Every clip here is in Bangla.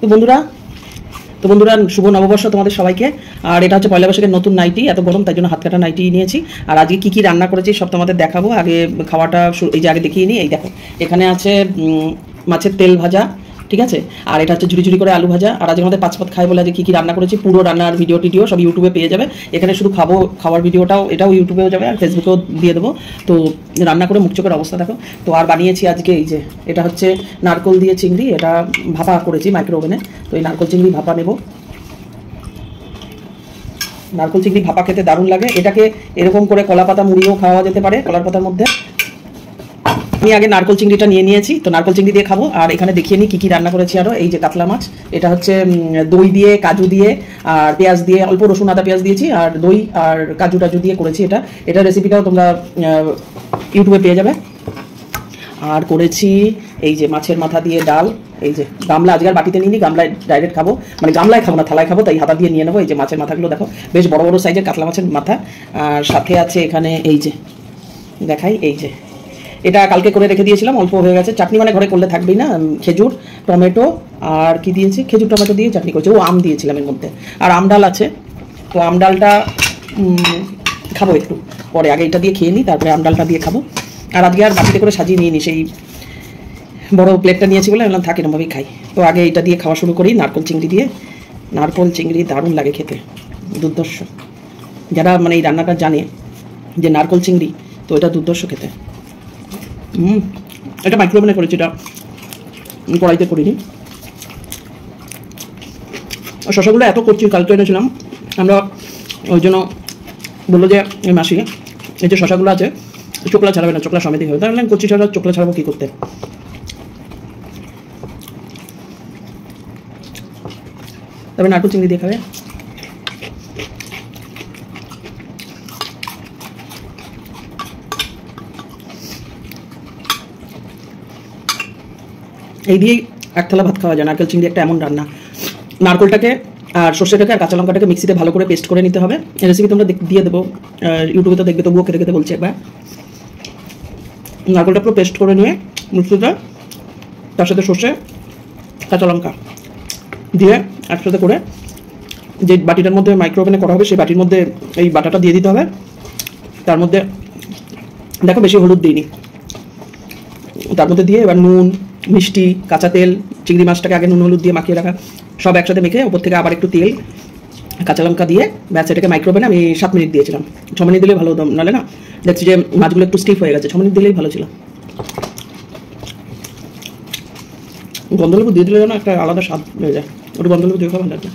তো বন্ধুরা শুভ নববর্ষ তোমাদের সবাইকে। আর এটা হচ্ছে পয়লা বৈশাখের নতুন নাইটি, এত গরম তাই জন্য হাত কাটা নাইটি নিয়েছি। আর আজকে কি কি রান্না করেছি সব তোমাদের দেখাবো। আগে খাওয়াটা এই যে আগে দেখিয়ে নিই। এই দেখো, এখানে আছে মাছের তেল ভাজা, ঠিক আছে। আর এটা হচ্ছে ঝুড়ি ঝুড়ি করে আলু ভাজা। আর আজকে আমাদের পাঁচপাত খাই বলে আজকে কী কী রান্না করেছি পুরো রান্নার ভিডিও সব ইউটিউবে পেয়ে যাবে। এখানে শুধু খাওয়ার ভিডিওটাও এটাও ইউটিউবেও যাবে আর ফেসবুকেও দিয়ে দেবো। তো রান্না করে মুখ চোখের অবস্থা দেখো। তো আর বানিয়েছি আজকে এই যে এটা হচ্ছে নারকোল দিয়ে চিংড়ি, এটা ভাপা করেছি মাইক্রো ওভেনে। তো এই নারকোল চিংড়ি ভাপা নেব। নারকোল চিংড়ি ভাপা খেতে দারুণ লাগে। এটাকে এরকম করে কলা পাতা মুড়িয়েও খাওয়া যেতে পারে, কলার পাতার মধ্যে। আমি আগে নারকোল চিংড়িটা নিয়ে নিয়েছি, তো নারকোল চিংড়ি দিয়ে খাবো। আর এখানে দেখিয়ে নিই কী কী রান্না করেছি আরও। এই যে কাতলা মাছ, এটা হচ্ছে দই দিয়ে, কাজু দিয়ে আর পেঁয়াজ দিয়ে, অল্প রসুন আদা পেঁয়াজ দিয়েছি, আর দই আর কাজু টাজু দিয়ে করেছি। এটা রেসিপিটাও তোমরা ইউটিউবে পেয়ে যাবে। আর করেছি এই যে মাছের মাথা দিয়ে ডাল। এই যে গামলা, আজকে আর বাটিতে নিইনি, গামলায় ডাইরেক্ট খাবো, মানে গামলায় খাবো না থালায় খাবো, তাই হাতা দিয়ে নিয়ে নেবো। এই যে মাছের মাথাগুলো দেখো, বেশ বড় বড় সাইজের কাতলা মাছের মাথা। আর সাথে আছে এখানে এই যে দেখাই, এই যে এটা কালকে করে রেখে দিয়েছিলাম, অল্প হয়ে গেছে। চাটনি মানে ঘরে করলে থাকবেই না, খেজুর টমেটো আর কি দিয়েছি, খেজুর টমেটো দিয়ে চাটনি করেছি। ও আম দিয়েছিলাম এর মধ্যে। আর আম ডাল আছে, তো আম ডালটা খাবো একটু পরে, আগে এটা দিয়ে খেয়ে নিই, তারপরে আম ডালটা দিয়ে খাবো। আর আজকে আর বাটিতে করে সাজিয়ে নিয়ে নিই, সেই বড় প্লেটটা নিয়েছি বলে বললাম থাক এরমভাবেই খাই। তো আগে এটা দিয়ে খাওয়া শুরু করি, নারকোল চিংড়ি দিয়ে। নারকোল চিংড়ি দারুণ লাগে খেতে, দুর্ধর্ষ। যারা মানে এই রান্নাটা জানে যে নারকোল চিংড়ি, তো এটা দুর্ধর্ষ খেতে। এটা মাইক্রোওভেনে করেছি, এটা কড়াইতে করিনি। শশাগুলো এত করছি, কালকে এনেছিলাম আমরা, ওই জন্য বললো যে এই মাসি এই যে শশাগুলো আছে চোকলা ছাড়াবে না, চোকলা সমেতই হবে। তাহলে কচি ছাড়া চোকলা ছাড়াবো কী করতে। তবে নারকোল চিংড়ি দিয়ে খাবে। এই দিয়েই এক থালা ভাত খাওয়া যায়। নারকেল চিংড়ি একটা এমন রান্না। নারকেলটাকে আর সর্ষেটাকে আর কাঁচা লঙ্কাটাকে মিক্সিতে ভালো করে পেস্ট করে নিতে হবে। এই রেসিপি তোমরা দিয়ে দেবো, ইউটিউবে তো দেখবে, তবুও খেতে খেতে বলছি একবার। নারকেলটা পুরো পেস্ট করে নিয়ে মিক্সিতে, তার সাথে সর্ষে কাঁচা লঙ্কা দিয়ে একসাথে করে যে বাটিটার মধ্যে মাইক্রোওভেনে করা হবে সেই বাটির মধ্যে এই বাটাটা দিয়ে দিতে হবে। তার মধ্যে দেখো বেশি হলুদ দিইনি, তার মধ্যে দিয়ে এবার নুন, মিষ্টি, কাঁচা তেল, চিংড়ি মাছটাকে আগে নুন হলুদ দিয়ে মাখিয়ে রাখা, সব একসাথে মেখে ওপর থেকে আবার একটু তেল, কাঁচা লঙ্কা দিয়ে ব্যাস এটাকে মাইক্রোওভেনে আমি 7 মিনিট দিয়েছিলাম। 6 মিনিট দিলেই ভালো হতো, নাহলে না দেখছি যে মাছগুলো একটু স্টিফ হয়ে গেছে। 6 মিনিট দিলেই ভালো ছিল। গন্ধলেবু দিয়ে দিলে যেন একটা আলাদা স্বাদ হয়ে যায়, ওটা গন্ধলেবু দিয়ে খাওয়া ভালো লাগে।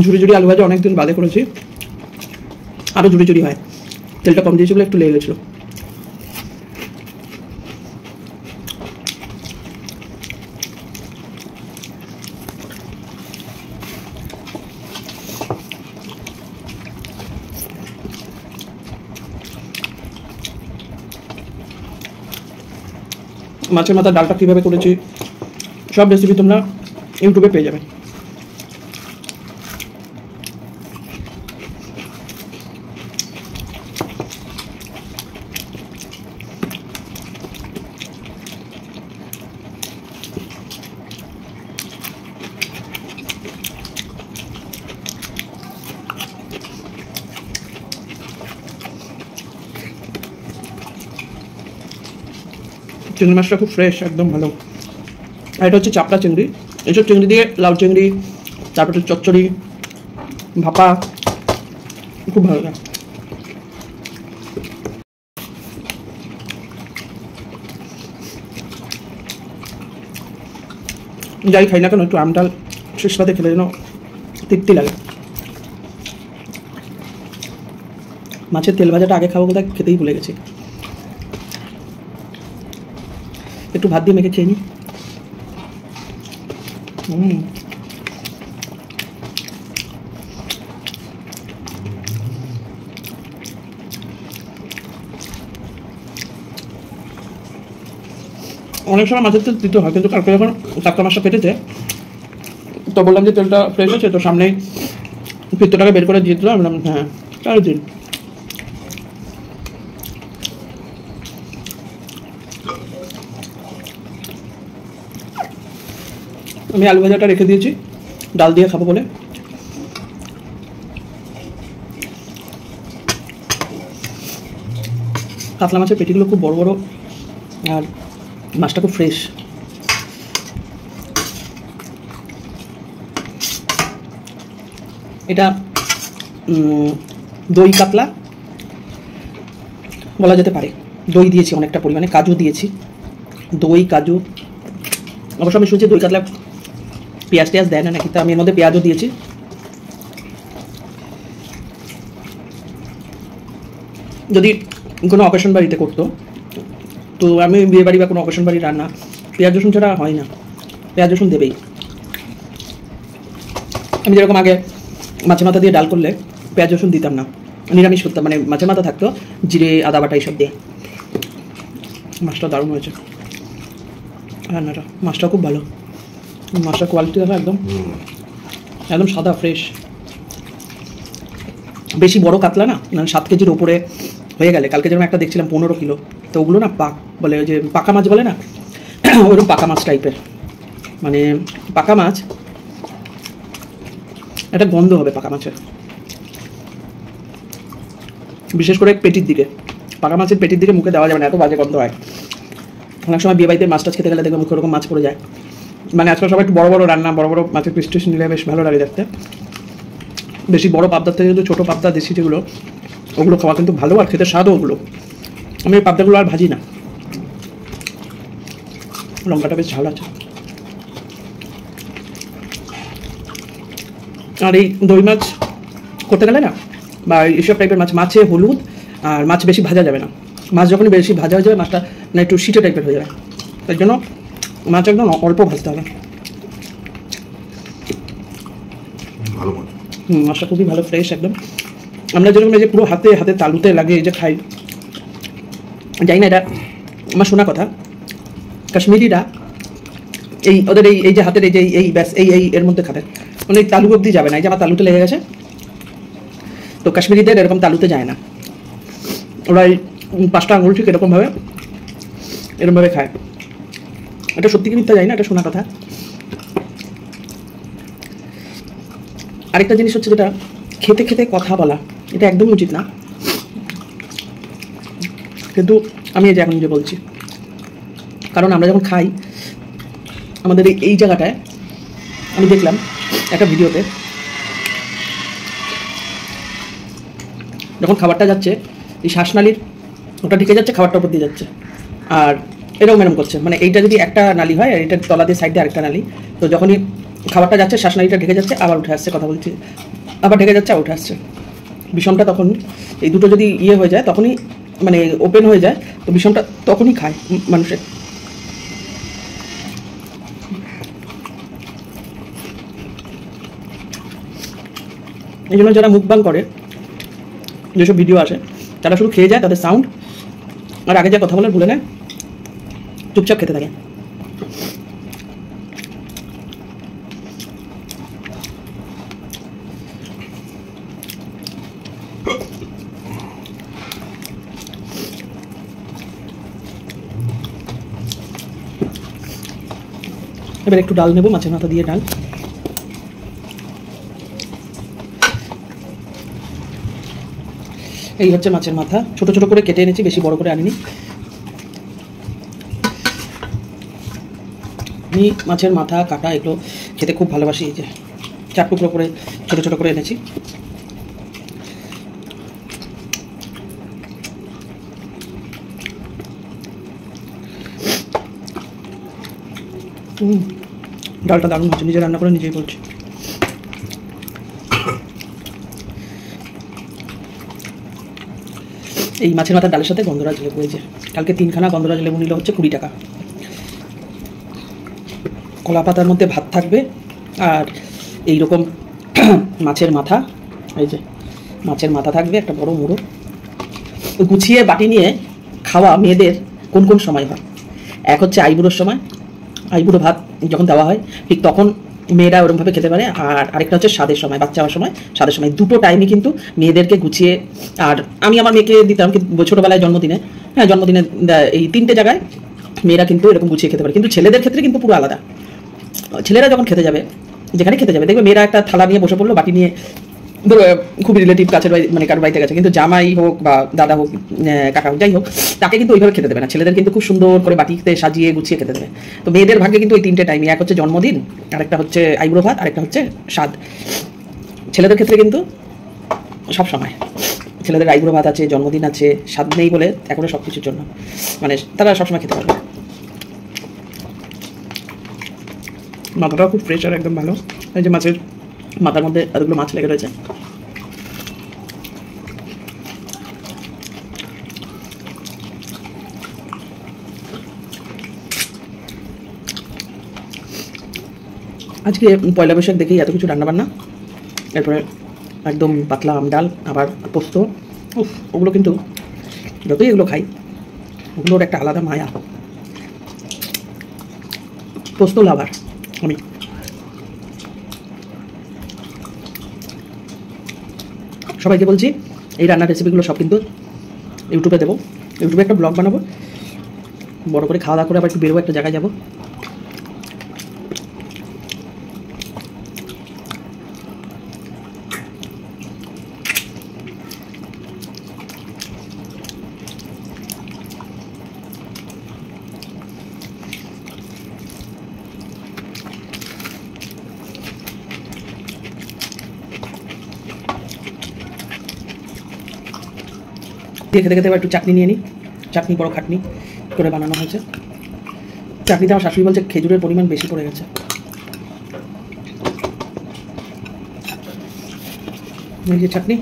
ঝুড়ি ঝুড়ি আলু ভাজা অনেকদিন বাদে করেছি, আরও ঝুড়ি ঝুড়ি হয়। তেলটা কম দিয়েছিল, একটু লেগে গেছিলো। মাছের মাথা ডালটা কীভাবে করেছি সব রেসিপি তোমরা ইউটিউবে পেয়ে যাবে। চিংড়ি মাছটা খুব ফ্রেশ, একদম ভালো। আর এটা হচ্ছে চাপড়া চিংড়ি। এইসব চিংড়ি দিয়ে লাউ চিংড়ি, তারপরে চচ্চড়ি, ভাপা খুব ভালো লাগে। যাই খাই না কেন একটু আমডাল শেষ পাতে খেলে যেন তৃপ্তি লাগে। মাছের তেল ভাজাটা আগে খাবো কোথায়, খেতেই ভুলে গেছি। একটু ভাত দিয়ে মেখে খেয়ে নিই। অনেক সময় মাছের তেল দিতে হয়, কিন্তু কালকে যখন টাটকা মাছটা কেটেছে তো বললাম যে তেলটা ফ্রেশ আছে, তো সামনেই পিত্তটাকে বের করে দিয়ে দিলাম। হ্যাঁ, চার দিন আমি আলু ভাজাটা রেখে দিয়েছি ডাল দিয়ে খাবো বলে। কাতলা মাছের পেটিগুলো খুব বড় বড় আর মাছটা খুব ফ্রেশ। এটা দই কাতলা বলা যেতে পারে। দই দিয়েছি অনেকটা পরিমাণে, কাজু দিয়েছি, দই কাজু। অবশ্য আমি শুনছি দই কাতলা পেঁয়াজ টেয়াজ দেয় না নাকি, তো আমি এর মধ্যে পেঁয়াজও দিয়েছি। যদি কোনো অকেশন বাড়িতে করতো, তো আমি বিয়ে বাড়ি বা কোনো অকেশন বাড়ি রান্না পেঁয়াজ রসুন ছাড়া হয় না, পেঁয়াজ রসুন দেবেই। আমি যেরকম আগে মাছের মাথা দিয়ে ডাল করলে পেঁয়াজ রসুন দিতাম না, নিরামিষ করতাম, মানে মাছের মাথা থাকতো জিরে আদা বাটা এইসব দিয়ে। মাছটা দারুণ হয়েছে রান্নাটা, মাছটা খুব ভালো, মাছটার কোয়ালিটি দেখো একদম একদম সাদা ফ্রেশ। বেশি বড় কাতলা না, মানে 7 কেজির ওপরে হয়ে গেলে, কালকে যেমন একটা দেখছিলাম 15 কিলো, তো ওগুলো না বলে ওই যে পাকা মাছ বলে না, ওরকম পাকা মাছ টাইপের, মানে পাকা মাছ একটা গন্ধ হবে পাকা মাছের, বিশেষ করে পেটির দিকে। পাকা মাছের পেটির দিকে মুখে দেওয়া যাবে না, এত বাজে গন্ধ হয়। অনেক সময় বিয়ে বাড়িতে মাছ টাছ খেতে গেলে দেখবে মুখে ওরকম মাছ পড়ে যায়। মানে আজকাল সবাই একটু বড় বড় রান্না, বড় বড় মাছের পিস টিস নিলে বেশ ভালো লাগে দেখতে। বেশি বড় পাবদার থেকে কিন্তু ছোটো পাবদা দেশি যেগুলো, ওগুলো খাওয়া কিন্তু ভালো আর খেতে স্বাদও ওগুলো। আমি এই পাবদাগুলো আর ভাজি না। লঙ্কাটা বেশ ঝাল আছে। আর এই দই মাছ করতে গেলে না, বা এইসব টাইপের মাছ, মাছে হলুদ আর মাছ বেশি ভাজা যাবে না। মাছ যখনই বেশি ভাজা হয়ে যাবে মাছটা না একটু শিটে টাইপের হয়ে যাবে, তাই জন্য মাছ একদম অল্প ভাজতে হবে। মাছটা খুবই ভালো ফ্রেশ একদম। আমরা যেরকম এই যে পুরো হাতে হাতে তালুতে লাগে এই যে খাই, জানি না এটা আমার শোনা কথা, কাশ্মীরিরা এই ওদের এই যে হাতের এই যে এই ব্যাস এই এর মধ্যে খাবে, মানে তালু অবধি যাবে না। এই যে আমার তালুতে লেগে গেছে, তো কাশ্মীরিদের এরকম তালুতে যায় না, ওরা এই 5টা আঙুল ঠিক এরকমভাবে খায়। এটা সত্যি কি মিথ্যা জানি না, এটা শোনা কথা। আরেকটা জিনিস হচ্ছে যেটা খেতে খেতে কথা বলা, এটা একদমই উচিত না, কিন্তু আমি এই যে এখন যে বলছি, কারণ আমরা যখন খাই আমাদের এই জায়গাটায়, আমি দেখলাম একটা ভিডিওতে, যখন খাবারটা যাচ্ছে এই শ্বাসনালীর ওটা ঢেকে যাচ্ছে, খাবারটা উপর দিয়ে যাচ্ছে, আর এরকম করছে, মানে এইটা যদি একটা নালী হয় আর এটা তলা দিয়ে সাইডে আরেকটা নালী, তো যখনই খাবারটা যাচ্ছে শ্বাসনালীটা ঢেকে যাচ্ছে, আবার উঠে আসছে, কথা বলছি আবার ঢেকে যাচ্ছে, আবার উঠে আসছে। বিষমটা তখন এই দুটো যদি ইয়ে হয়ে যায়, তখনই মানে ওপেন হয়ে যায়, তো বিষমটা তখনই খায় মানুষের। এই জন্য যারা মুখবাং করে, যেসব ভিডিও আসে, তারা শুধু খেয়ে যায়, তাদের সাউন্ড আর আগে যা কথা বলে ভুলে নেয়, চুপচাপ খেতে থাকে। এবার একটু ডাল নেব, মাছের মাথা দিয়ে ডাল। এই হচ্ছে মাছের মাথা, ছোট ছোট করে কেটে এনেছি, বেশি বড় করে আনিনি। আমি মাছের মাথা কাটা এগুলো খেতে খুব ভালোবাসি। এই যে 4 টুকরো করে ছোট ছোট করে এনেছি। ডালটা দারুণ হচ্ছে, নিজে রান্না করে নিজেই বলছি। এই মাছের মাথার ডালের সাথে গন্ধরাজ লেবু, এই যে কালকে 3খানা গন্ধরাজ লেবু নিলে হচ্ছে 20 টাকা। কলা পাতার মধ্যে ভাত থাকবে আর এইরকম মাছের মাথা, এই যে মাছের মাথা থাকবে, একটা বড় মুড়ো। গুছিয়ে বাটি নিয়ে খাওয়া মেয়েদের কোন কোন সময় হয়? এক হচ্ছে আইবুড়োর সময়, আইবুড়ো ভাত যখন দেওয়া হয় ঠিক তখন মেয়েরা ওরকমভাবে খেতে পারে। আর আরেকটা হচ্ছে স্বাদের সময়, বাচ্চা হওয়ার সময়, স্বাদের সময়। দুটো টাইমই কিন্তু মেয়েদেরকে গুছিয়ে, আর আমি আমার মেয়েকে দিতাম কিন্তু ছোটোবেলায় জন্মদিনে, হ্যাঁ জন্মদিনে এই 3টে জায়গায় মেয়েরা কিন্তু এরকম গুছিয়ে খেতে পারে, কিন্তু ছেলেদের ক্ষেত্রে কিন্তু পুরো আলাদা। ছেলেরা যখন খেতে যাবে, যেখানে খেতে যাবে, দেখবে মেয়েরা একটা থালা নিয়ে বসে পড়লো, বাটি নিয়ে, ধরো খুবই রিলেটিভ কাছের বাড়ি, মানে কারোর বাড়িতে গেছে, কিন্তু জামাই হোক বা দাদা হোক, কাকা হোক, যাই হোক, তাকে কিন্তু ওইভাবে খেতে দেবে না। ছেলেদের কিন্তু খুব সুন্দর করে বাটিতে সাজিয়ে গুছিয়ে খেতে দেবে। তো মেয়েদের ভাগ্যে কিন্তু ওই 3টে টাইমই, এক হচ্ছে জন্মদিন, আরেকটা হচ্ছে আইবুড়ো ভাত, আরেকটা হচ্ছে স্বাদ। ছেলেদের ক্ষেত্রে কিন্তু সব সময় ছেলেদের আইবুড়ো ভাত আছে, জন্মদিন আছে, স্বাদ নেই বলে এখনো সব কিছুর জন্য মানে তারা সবসময় খেতে পারবে। মাথাটাও খুব ফ্রেশ আর একদম ভালো। এই যে মাছের মাথার মধ্যে এতগুলো মাছ লেগে রয়েছে। আজকে পয়লা বৈশাখ দেখেই এত কিছু রান্নাবান্না, এরপরে একদম পাতলা আম ডাল, আবার পোস্ত। ওগুলো কিন্তু যতই এগুলো খাই, ওগুলোর একটা আলাদা মায়া। পোস্ত লাভার আমি। সবাইকে বলছি, এই রান্নার রেসিপিগুলো সব কিন্তু ইউটিউবে দেবো, ইউটিউবে একটা ব্লগ বানাবো, বড় করে খাওয়া দাওয়া করে আবার একটু বেরোবো, একটা জায়গায় যাবো। খেতে খেতে একটু চাটনি নিয়ে নিই। চাটনি বড় খাটনি করে বানানো হয়েছে। চাটনিতে আমার শাশুড়ি বলছে খেজুরের পরিমাণ বেশি পড়ে গেছে। এই যে চাটনি,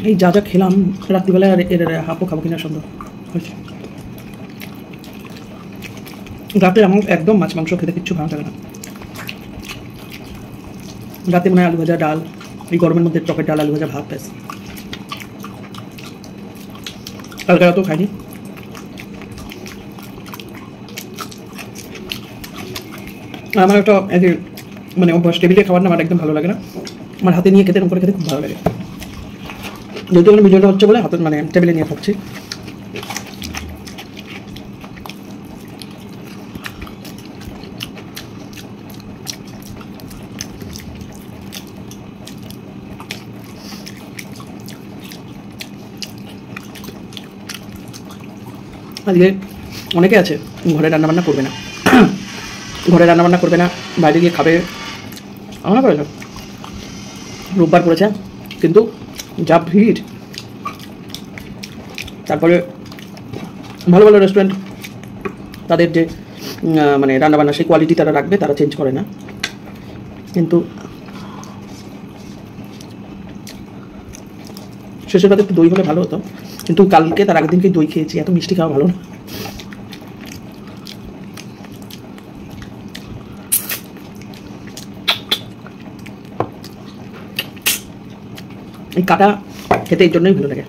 এই যা যা খেলাম রাত্রিবেলায়, আর এর হাফও খাবো কিনা সন্দেহ হয়েছে। রাতে আমার একদম মাছ মাংস খেতে কিচ্ছু ভালো লাগে না। রাতে মনে হয় আলু ভাজা, ডাল, এই গরমের মধ্যে টকের ডাল, আলু ভাজা, ভাত, ব্যাস। কালকে রাতেও খাইনি। আমার একটা মানে অভ্যাস, টেবিলে খাবার না আমার একদম ভালো লাগে না। আমার হাতে নিয়ে খেতে, এরকম করে খেতে খুব ভালো লাগে। যেহেতু এখানে ভিডিওটা হচ্ছে বলে হাতে মানে টেবিলে নিয়ে খাচ্ছি। আজকে অনেকে আছে ঘরে রান্নাবান্না করবে না, ঘরে রান্নাবান্না করবে না, বাইরে গিয়ে খাবে। আমার করে রোববার পড়েছে, কিন্তু যা ভিড়। তারপরে ভালো ভালো রেস্টুরেন্ট, তাদের যে মানে রান্নাবান্না সেই কোয়ালিটি তারা রাখবে, তারা চেঞ্জ করে না। কিন্তু শেষের রাতে একটু দই হলে ভালো হতো, কিন্তু কালকে তার আগের দিনকে দই খেয়েছি, এত মিষ্টি খাওয়া ভালো না। এই কাটা খেতে এই জন্যই ভালো লাগে।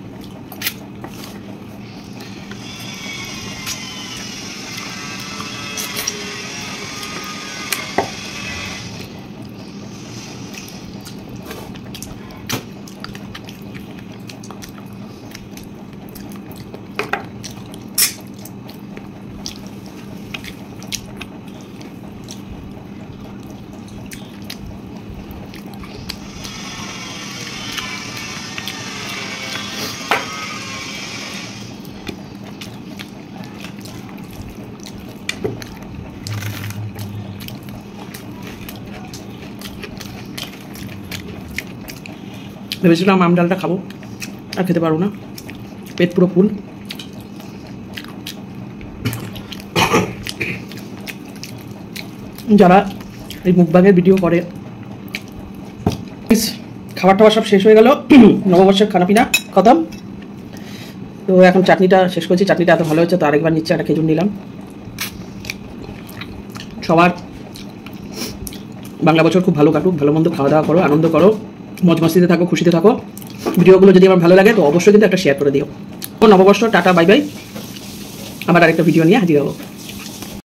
ভেবেছিলাম আম ডালটা খাবো, আর খেতে পারবো না, পেট পুরো ফুল। যারা এই মুখবাগের ভিডিও করে, খাবার টাবার সব শেষ হয়ে গেল, নববর্ষের খানাপিনা খতম। তো এখন চাটনিটা শেষ করছি। চাটনিটা এত ভালো হয়েছে, তো আরেকবার নিচ্ছে, একটা খেজুর নিলাম। সবার বাংলা বছর খুব ভালো কাটুক, ভালো মন্দ খাওয়া দাওয়া করো, আনন্দ করো, মজ মস্তিতে থাকো, খুশিতে থাকো। ভিডিওগুলো যদি আমার ভালো লাগে তো অবশ্যই কিন্তু একটা শেয়ার করে দিও। নববর্ষ, টাটা, বাই বাই। আবার আরেকটা ভিডিও নিয়ে হাজির হবো।